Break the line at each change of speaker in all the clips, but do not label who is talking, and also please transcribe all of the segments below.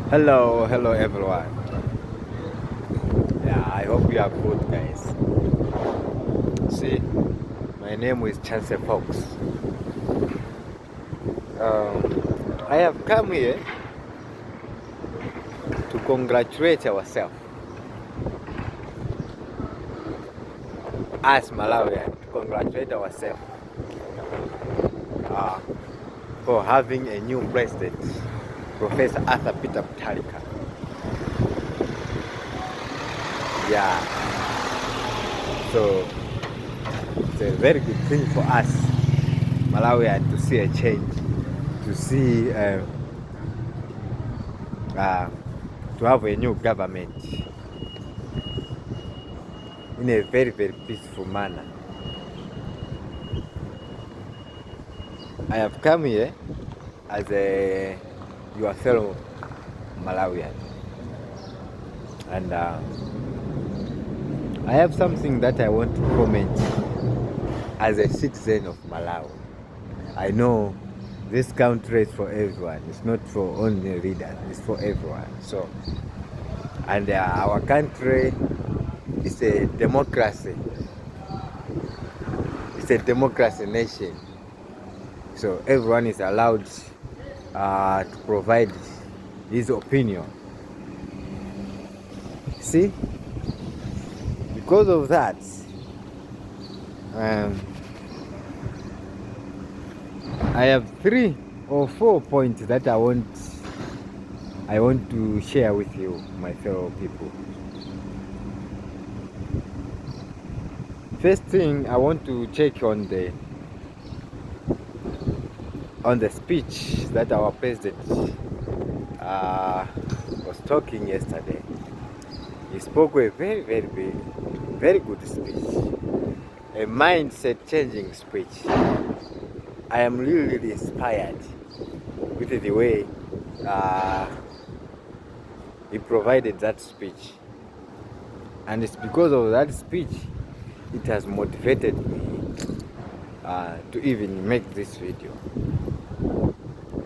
Hello everyone. Yeah, I hope you are good, guys. See, my name is Chance Fox. I have come here to congratulate ourselves as Malawian, to congratulate ourselves uh, for having a new president, Professor Arthur Peter Mutharika. Yeah, so it's a very good thing for us, Malawian, to see a change, to see to have a new government in a very peaceful manner. I have come here as your fellow Malawian, and I have something that I want to comment as a citizen of Malawi. I know this country is for everyone. It's not for only leaders. It's for everyone. So, and our country is a democracy. It's a democracy nation. So everyone is allowed to provide his opinion. See, because of that, I have 3 or 4 points that I want to share with you, my fellow people. First thing, I want to check on the speech that our president was talking yesterday. He spoke a very good speech, a mindset changing speech. I am really inspired with the way he provided that speech, and it's because of that speech it has motivated me to even make this video,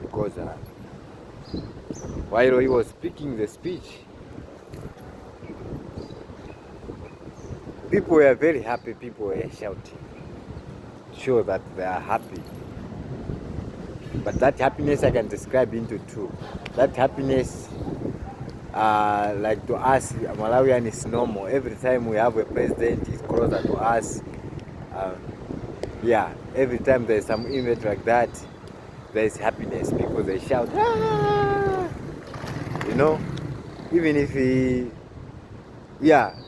because while he was speaking the speech, people were very happy, people were shouting, show that they are happy. But that happiness I can describe into 2. That happiness, like to us Malawian, is normal. Every time we have a president, he's closer to us. Yeah, every time there's some event like that, there's happiness. People, they shout, ah! You know, even if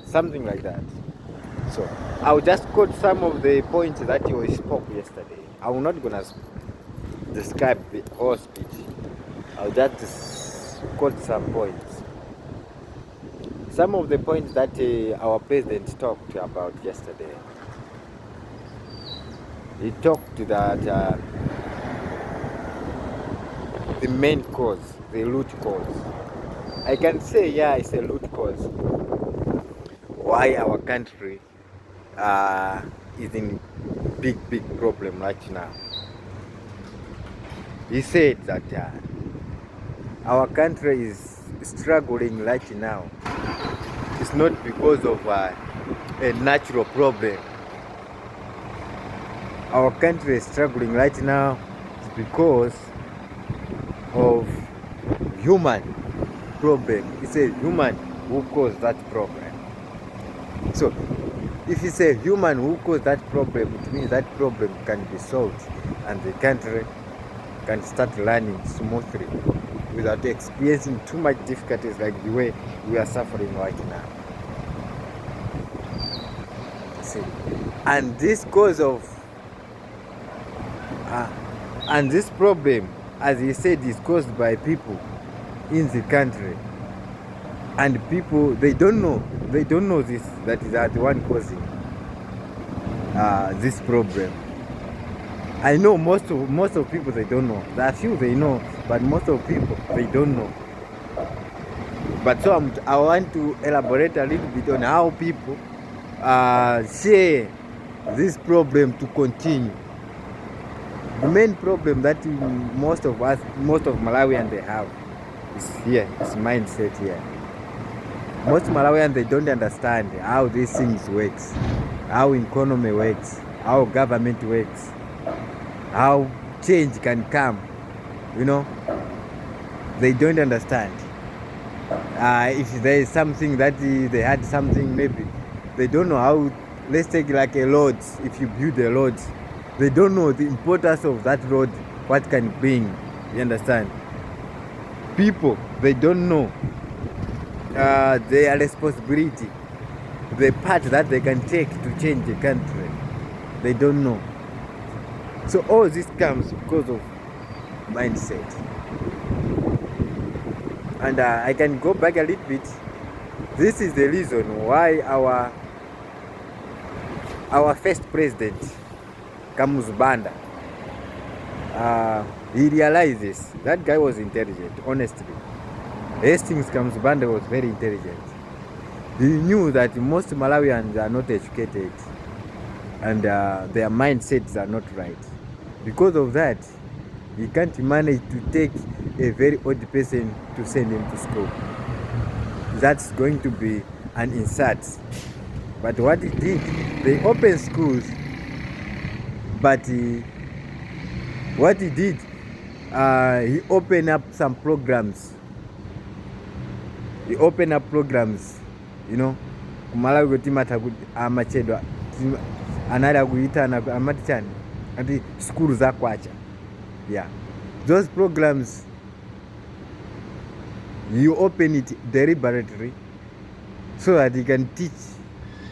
something like that. So I'll just quote some of the points that he spoke yesterday. I'm not gonna describe the whole speech. I'll just quote some points. Some of the points that our president talked about yesterday. He talked that the main cause, the root cause. I can say, it's a root cause why our country is in big problem right now. He said that our country is struggling right now. It's not because of a natural problem. Our country is struggling right now because of human problem. It's a human who caused that problem. So if it's a human who caused that problem, it means that problem can be solved and the country can start running smoothly without experiencing too much difficulties like the way we are suffering right now. See, and this cause of and this problem, as he said, is caused by people in the country, and people, they don't know this, that is the one causing this problem. I know most of people, they don't know. There are few they know, but most of people, they don't know. But so I want to elaborate a little bit on how people share this problem to continue. The main problem that most of Malawians they have It's here. It's mindset here. Most Malawians, they don't understand how these things works, how economy works, how government works, how change can come. They don't understand. If there is something that they had something, maybe they don't know how. Let's take like a road. If you build a road, they don't know the importance of that road, what can bring. You understand? People, they don't know their responsibility, the part that they can take to change the country. They don't know. So all this comes because of mindset. And I can go back a little bit. This is the reason why our first president, Kamuzbanda, he realizes that guy was intelligent, honestly. Hastings Kamuzbanda was very intelligent. He knew that most Malawians are not educated and their mindsets are not right. Because of that, he can't manage to take a very old person to send him to school. That's going to be an insult. But what he did, they opened schools, but what he did, he opened up some programs. He opened up programs, Malawi gotimata amachedwa anada kuita na amatichani ati schools za kwacha. Yeah, those programs, you open it deliberately so that you can teach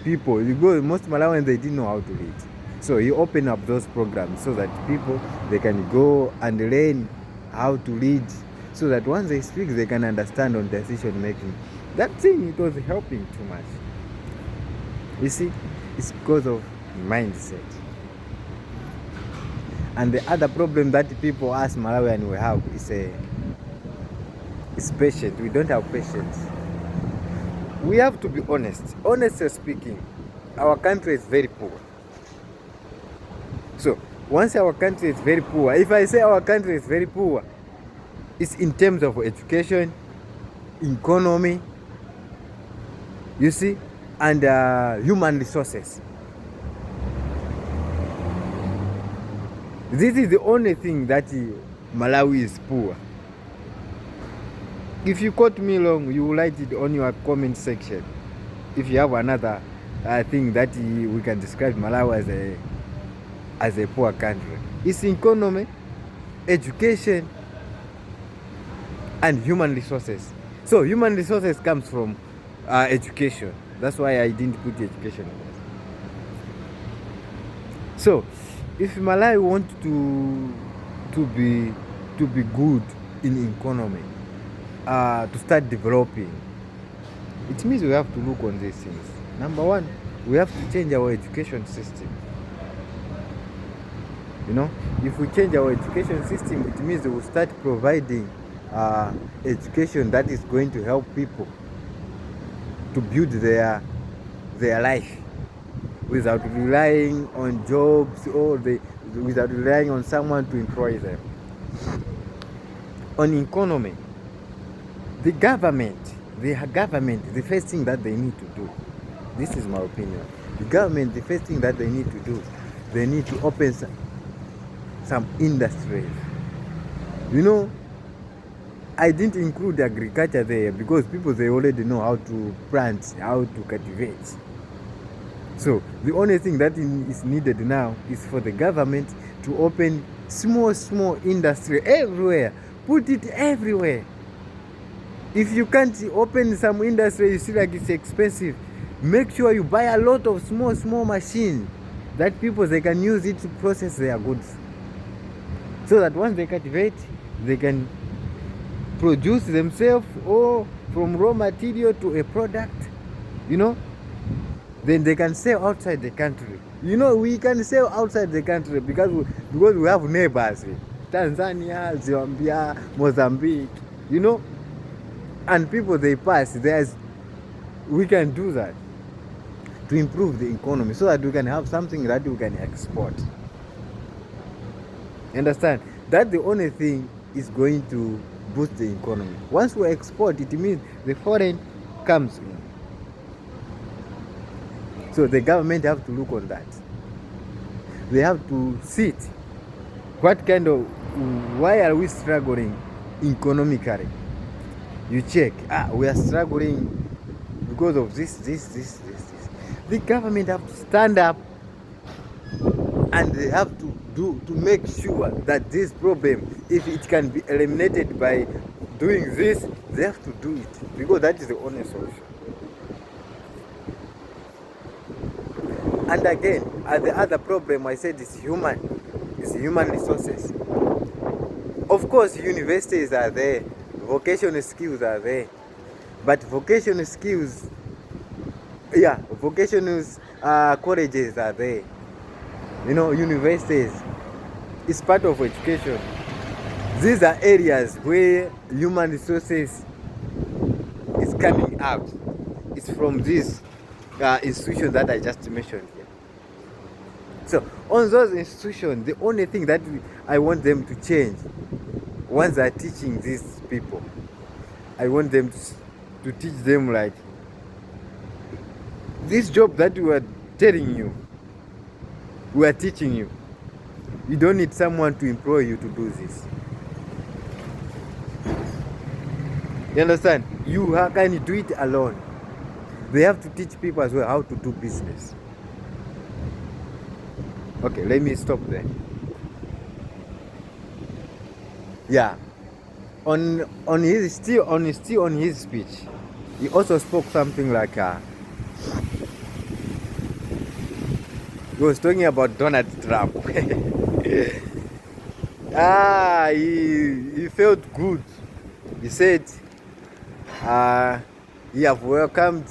people. Most Malawians, they didn't know how to read, so you open up those programs so that people, they can go and learn how to read, so that once they speak, they can understand on decision making. That thing, it was helping too much. You see, it's because of mindset. And the other problem that people ask Malawian we have is patience. We don't have patience. We have to be honest. Honestly speaking, our country is very poor. So once our country is very poor, if I say our country is very poor, it's in terms of education, economy, you see, and human resources. This is the only thing that Malawi is poor. If you quote me wrong, you will write it on your comment section. If you have another thing that we can describe Malawi as a poor country, it's economy, education, and human resources. So human resources comes from education. That's why I didn't put education. So if Malawi wants to be good in economy, to start developing, it means we have to look on these things. Number one, we have to change our education system. If we change our education system, it means we will start providing education that is going to help people to build their life without relying on jobs or without relying on someone to employ them. On economy, the government, the first thing that they need to do, this is my opinion, the government, the first thing that they need to do, they need to open some industries. I didn't include agriculture there because people, they already know how to plant, how to cultivate. So the only thing that is needed now is for the government to open small industry everywhere. Put it everywhere. If you can't open some industry, you see like it's expensive, make sure you buy a lot of small machines that people, they can use it to process their goods, so that once they cultivate, they can produce themselves, or from raw material to a product, then they can sell outside the country. We can sell outside the country because we have neighbors, Tanzania, Zambia, Mozambique, and people, they pass. We can do that to improve the economy so that we can have something that we can export. Understand? That's the only thing is going to boost the economy. Once we export, it means the foreign comes in. So the government have to look on that. They have to see what kind of, why are we struggling economically? You check, we are struggling because of this. The government have to stand up and they have to make sure that this problem, if it can be eliminated by doing this, they have to do it, because that is the only solution. And again, the other problem I said is human resources. Of course, universities are there, vocational skills are there, but vocational skills, vocational colleges are there. You know, universities is part of education. These are areas where human resources is coming out. It's from these institutions that I just mentioned here. So on those institutions, the only thing that I want them to change, once they're teaching these people, I want them to teach them like, this job that we are telling you, we are teaching you, you don't need someone to employ you to do this. You understand? How can you do it alone? They have to teach people as well how to do business. Okay, let me stop there. Yeah. Still on his speech, he also spoke something like he was talking about Donald Trump. He felt good. He said he have welcomed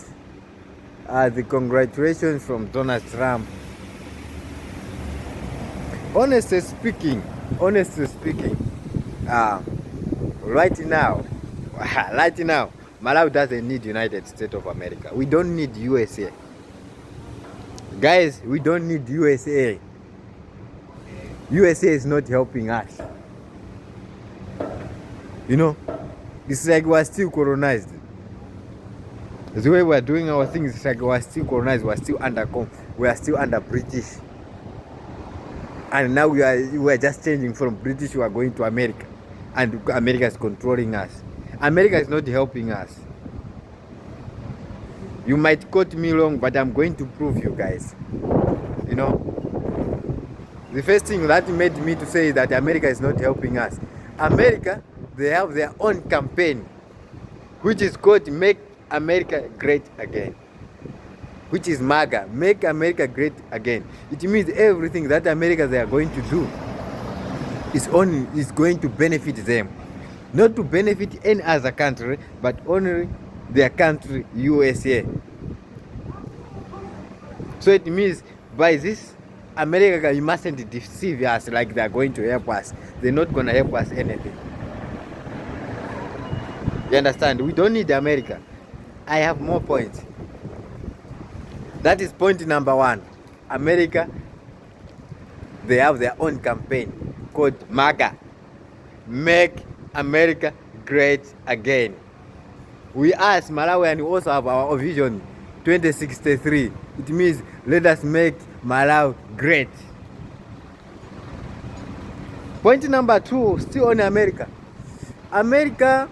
the congratulations from Donald Trump. Honestly speaking, right now, Malawi doesn't need United States of America. We don't need USA. Guys, we don't need USA. USA is not helping us. You know, it's like we're still colonized. The way we're doing our things, it's like we're still colonized. We're still under British. And now we are just changing from British, we are going to America. And America is controlling us. America is not helping us. You might quote me wrong, but I'm going to prove you guys. You know, the first thing that made me to say that America is not helping us. America, they have their own campaign, which is called Make America Great Again, which is MAGA, Make America Great Again. It means everything that America they are going to do is going to benefit them, not to benefit any other country, but only their country, USA. So it means by this, America, you mustn't deceive us like they're going to help us. They're not going to help us anything. You understand? We don't need America. I have more points. That is point number one. America, they have their own campaign called MAGA, Make America Great Again. We as Malawians also have our vision 2063. It means let us make Malawi great. Point number two, still on America. America,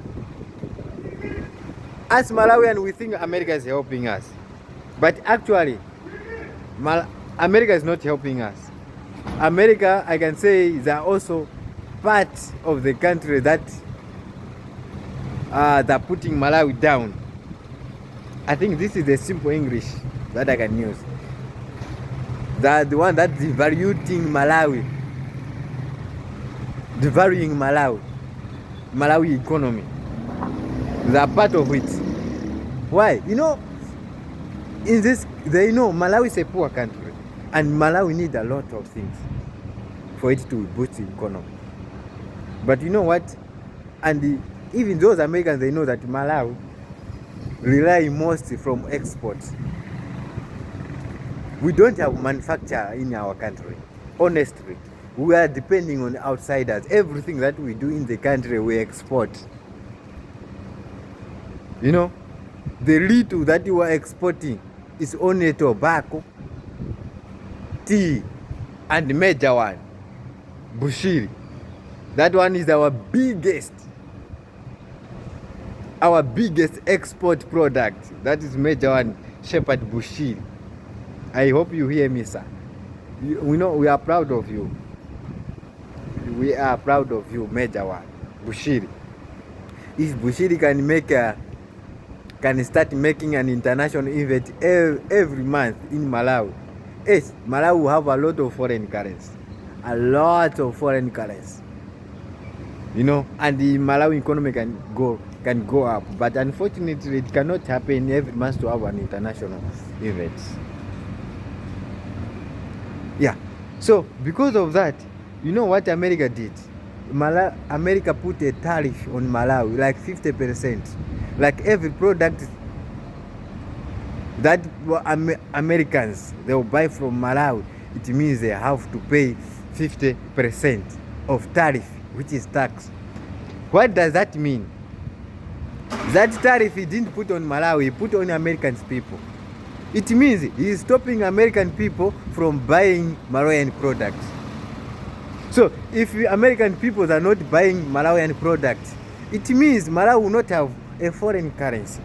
as Malawian, we think America is helping us. But actually, America is not helping us. America, I can say, they are also part of the country that they're putting Malawi down. I think this is the simple English that I can use. The one that devaluing Malawi. Devaluing Malawi economy. They are part of it. Why? You know, in this, they know Malawi is a poor country, and Malawi need a lot of things for it to boost the economy. But you know what? And even those Americans, they know that Malawi rely mostly from exports. We don't have manufacture in our country. Honestly, we are depending on outsiders. Everything that we do in the country, we export. You know, the little that you are exporting is only tobacco, tea, and the major one, bushiri. That one is our biggest export product. That is major one, shepherd bushiri. I hope you hear me, sir. We know we are proud of you. We are proud of you, major one, bushiri. If bushiri can start making an international event every month in Malawi. Yes, Malawi will have a lot of foreign currency. A lot of foreign currency. You know, and the Malawi economy can go up. But unfortunately, it cannot happen every month to have an international event. Yeah. So, because of that, you know what America did? America put a tariff on Malawi, like 50%. Like every product that Americans, they will buy from Malawi, it means they have to pay 50% of tariff, which is tax. What does that mean? That tariff he didn't put on Malawi, he put on American people. It means he is stopping American people from buying Malawian products. So if American people are not buying Malawian products, it means Malawi will not have a foreign currency.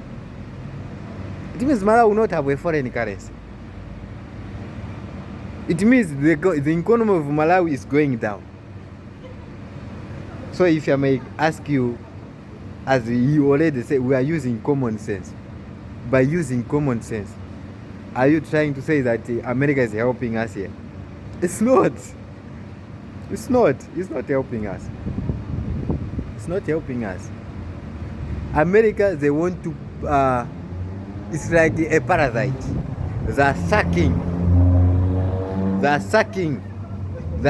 It means Malawi will not have a foreign currency. It means the economy of Malawi is going down. So if I may ask you, as you already said, we are using common sense. By using common sense, are you trying to say that America is helping us here? It's not. It's not. It's not helping us. It's not helping us. America, they want to, it's like a parasite. They're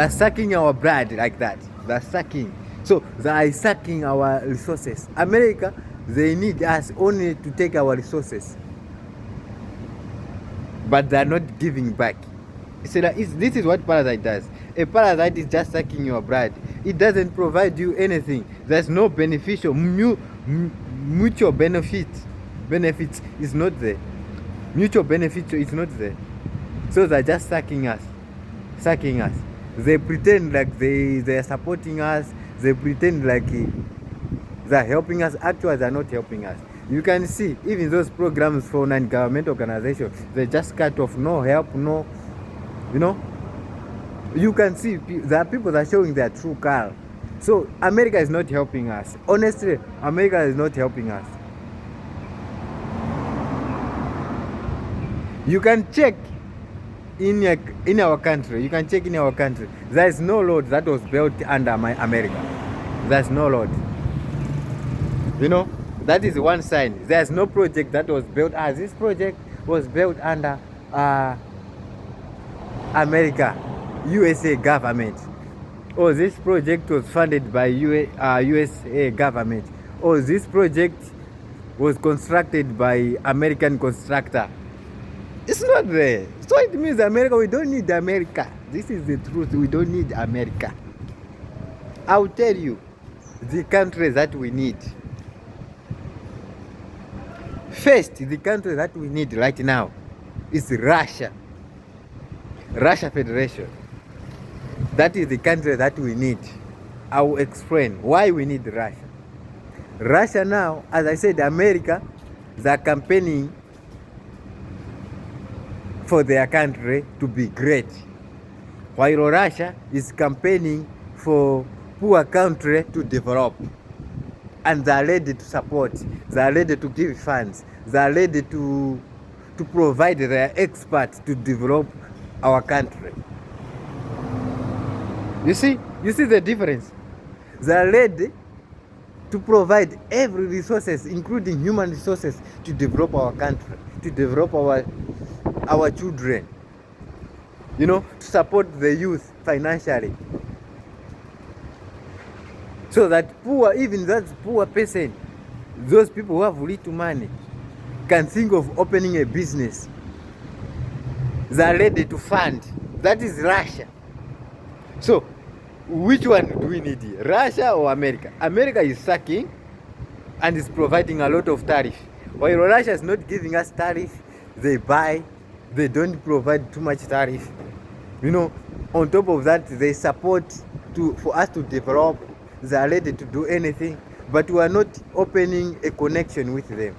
sucking our blood like that. They're sucking. So they are sucking our resources. America, they need us only to take our resources. But they're not giving back. So this is what parasite does. A parasite is just sucking your blood. It doesn't provide you anything. There's no beneficial, mutual benefits is not there. Mutual benefit is not there. So they're just sucking us. They pretend like they are supporting us. They pretend like they're helping us. Actually, they're not helping us. You can see even those programs for non-government organizations, they just cut off. No help, no, you know. You can see there are people that are showing their true color. So America is not helping us. Honestly, America is not helping us. You can check in our country. You can check in our country. There is no road that was built under America. There's no road. You know, that is one sign. There's no project that was built. This project was built under America, USA government. Or this project was funded by USA government. Or this project was constructed by American constructor. It's not there. So it means America, we don't need America. This is the truth. We don't need America. I'll tell you the country that we need. First, the country that we need right now is Russia. Russia Federation. That is the country that we need. I will explain why we need Russia. Russia now, as I said, America, they're campaigning for their country to be great, while Russia is campaigning for poor country to develop. And they are ready to support, they are ready to give funds, they are ready to provide their experts to develop our country. You see the difference? They are ready to provide every resources, including human resources, to develop our country, to develop our children, you know, to support the youth financially, so that even that poor person, those people who have little money, can think of opening a business. They are ready to fund. That is Russia. So Which one do we need here? Russia or America? America is sucking and is providing a lot of tariff. While Russia is not giving us tariff, they buy, they don't provide too much tariff. You know, on top of that, they support for us to develop. They are ready to do anything, but we are not opening a connection with them.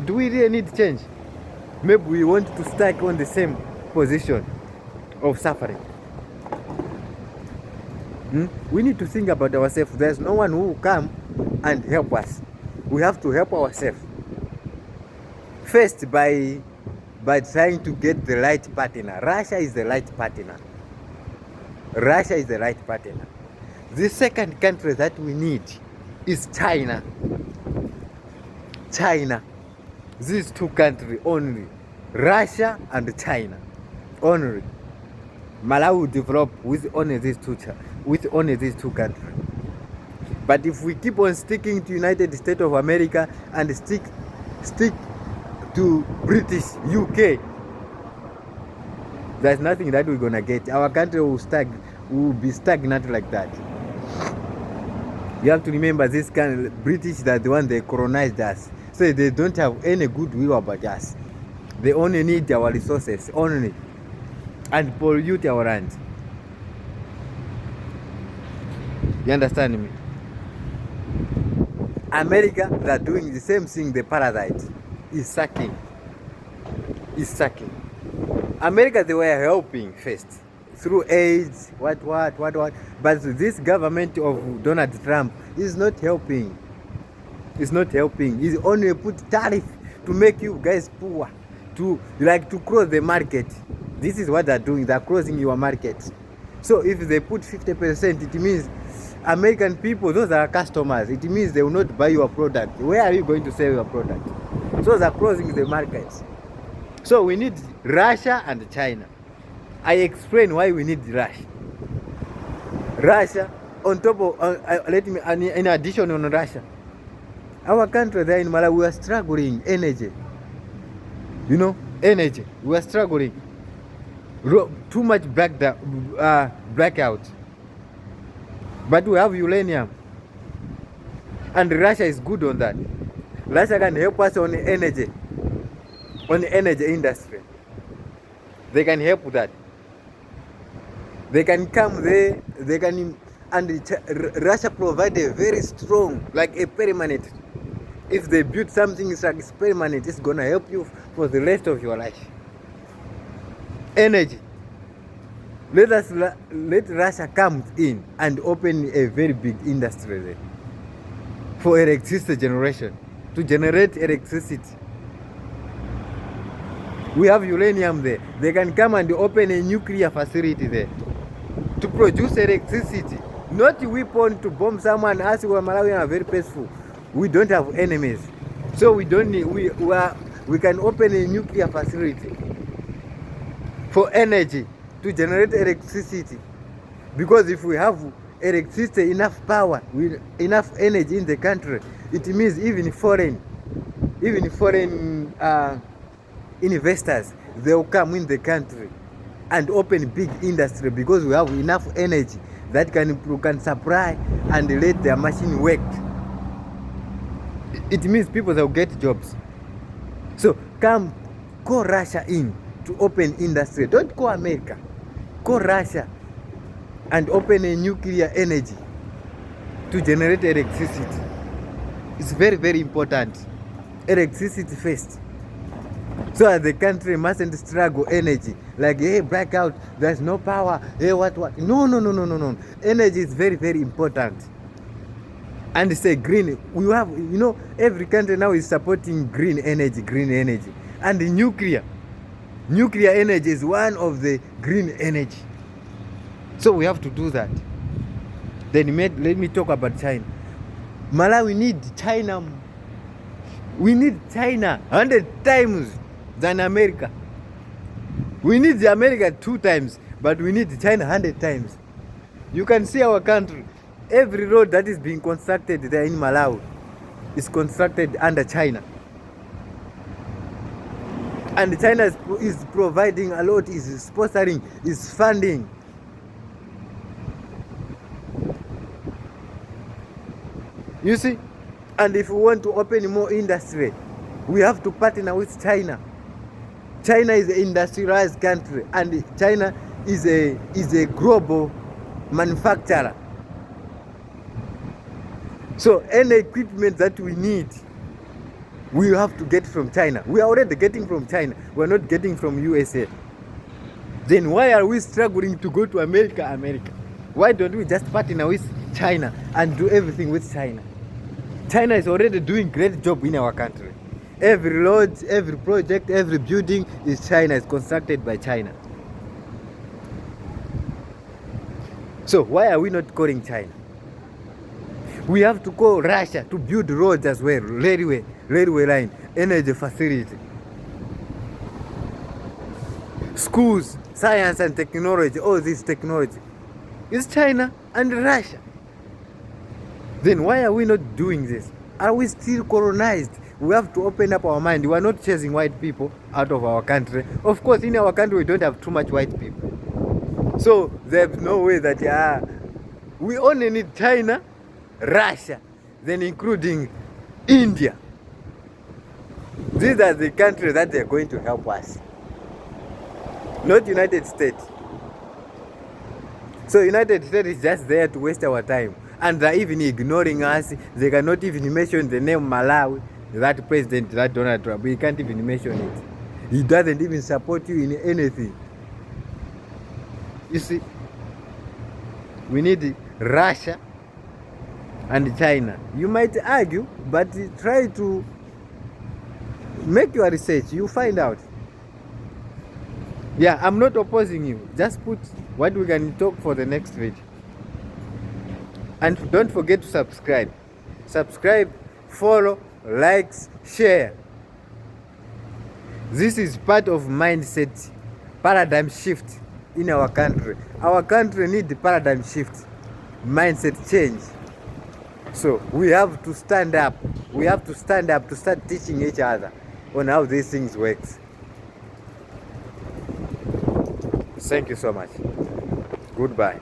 Do we really need change? Maybe we want to stack on the same position of suffering. We need to think about ourselves. There's no one who will come and help us. We have to help ourselves. First, by trying to get the right partner. Russia is the right partner. Russia is the right partner. The second country that we need is China. China. These two countries only. Russia and China. Only. Malawi will develop with only these two countries. But if we keep on sticking to United States of America and stick to British UK, there's nothing that we're gonna get. Our country will be stagnant like that. You have to remember this kind of British, that the one they colonized us. So they don't have any goodwill about us. They only need our resources only and pollute our land. You understand me? America, they're doing the same thing. The parasite is sucking. America, they were helping first through AIDS, what. But this government of Donald Trump is not helping. It's not helping. It's only put tariff to make you guys poor, to close the market. This is what they're doing. They're closing your market. So if they put 50%, it means American people, those are customers. It means they will not buy your product. Where are you going to sell your product? So they're closing the markets. So we need Russia and China. I explain why we need Russia. Russia, on top of, in addition on Russia, our country there in Malawi, we are struggling energy. You know, energy. We are struggling. Too much blackout. But we have uranium. And Russia is good on that. Russia can help us on the energy industry. They can help with that. They can come there, Russia provide a very strong, like a permanent. If they build something, it's like it's permanent, it's gonna help you for the rest of your life. Energy. Let Russia come in and open a very big industry there for electricity generation, to generate electricity. We have uranium there. They can come and open a nuclear facility there to produce electricity, not a weapon to bomb someone. As we Malawians are very peaceful. We don't have enemies, so we don't need. We can open a nuclear facility for energy, to generate electricity. Because if we have electricity, enough power, enough energy in the country, it means even foreign investors, they will come in the country and open big industry, because we have enough energy that can supply and let their machine work. It means people will get jobs. So call Russia in to open industry. Don't call America. Call Russia and open a nuclear energy to generate electricity. It's very, very important. Electricity first. So that the country mustn't struggle energy. Like, hey, blackout, there's no power. Hey, what? No. Energy is very, very important. And say green. We have, every country now is supporting green energy. And the nuclear energy is one of the green energy. So we have to do that. Then let me talk about China. Malawi need China. We need China 100 times than America. We need the America 2 times, but we need China 100 times. You can see our country. Every road that is being constructed there in Malawi is constructed under China. And China is providing a lot, is sponsoring, is funding. You see? And if we want to open more industry, we have to partner with China. China is an industrialized country, and China is a global manufacturer. So any equipment that we need, we have to get from China. We are already getting from China. We are not getting from USA. Then why are we struggling to go to America? Why don't we just partner with China and do everything with China? China is already doing great job in our country. Every road, every project, every building is China, is constructed by China. So why are we not calling China? We have to call Russia to build roads as well, railway line, energy facility, schools, science and technology, all this technology. It's China and Russia. Then why are we not doing this? Are we still colonized? We have to open up our mind. We are not chasing white people out of our country. Of course, in our country, we don't have too much white people. So there's no way that we only need China, Russia, then including India. These are the countries that they're going to help us, not United States. So United States is just there to waste our time, and they're even ignoring us. They cannot even mention the name Malawi, that president, that Donald Trump. He can't even mention it. He doesn't even support you in anything. You see, we need Russia and China. You might argue, but try to make your research. You find out. Yeah, I'm not opposing you. Just put what we can talk for the next video. And don't forget to subscribe. Subscribe, follow, likes, share. This is part of mindset, paradigm shift in our country. Our country needs the paradigm shift, mindset change. So we have to stand up. We have to stand up to start teaching each other on how these things work. Thank you so much. Goodbye.